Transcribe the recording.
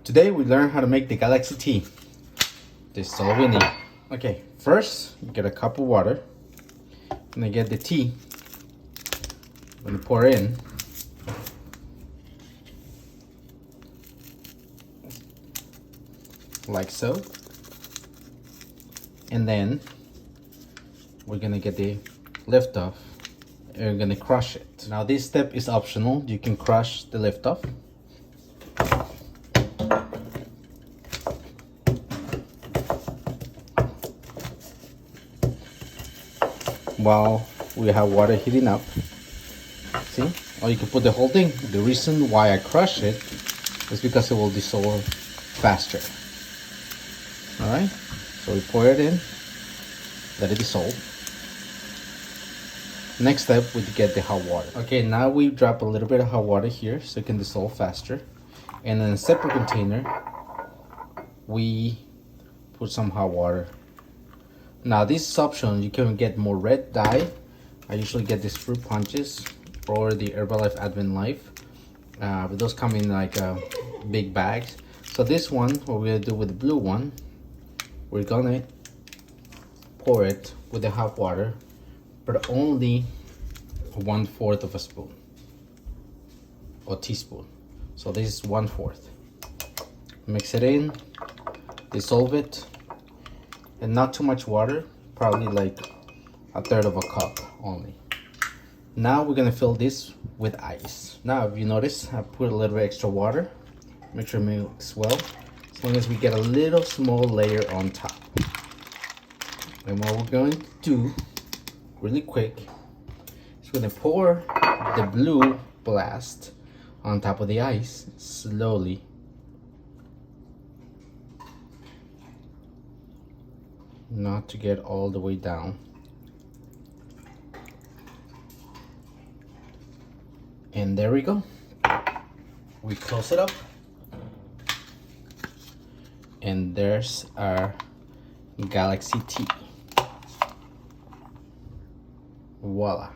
Today we learn how to make the Galaxy Tea. This is all we need. Okay, first you get a cup of water. And I get the tea. I'm gonna pour in. Like so. And then we're gonna get the Liftoff and we're gonna crush it. Now this step is optional. You can crush the Liftoff. While we have water heating up. See? Or you can put the whole thing. The reason why I crush it is because it will dissolve faster. Alright? So we pour it in, let it dissolve. Next step, we get the hot water. Okay, now we drop a little bit of hot water here so it can dissolve faster. And in a separate container, we put some hot water. Now this is optional. You can get more red dye. I usually get these fruit punches or the Herbalife Advent Life. But those come in like big bags. So this one, what we're gonna do with the blue one, we're gonna pour it with the hot water, but only 1/4 of a spoon or teaspoon. So this is 1/4. Mix it in, dissolve it, and not too much water, probably like 1/3 of a cup only. Now we're gonna fill this with ice. Now if you notice, I put a little bit extra water. Make sure it mix well, as long as we get a little small layer on top. And what we're going to do really quick is we're gonna pour the blue blast on top of the ice slowly. Not to get all the way down. And there we go. We close it up. And there's our Galaxy Tea. Voila.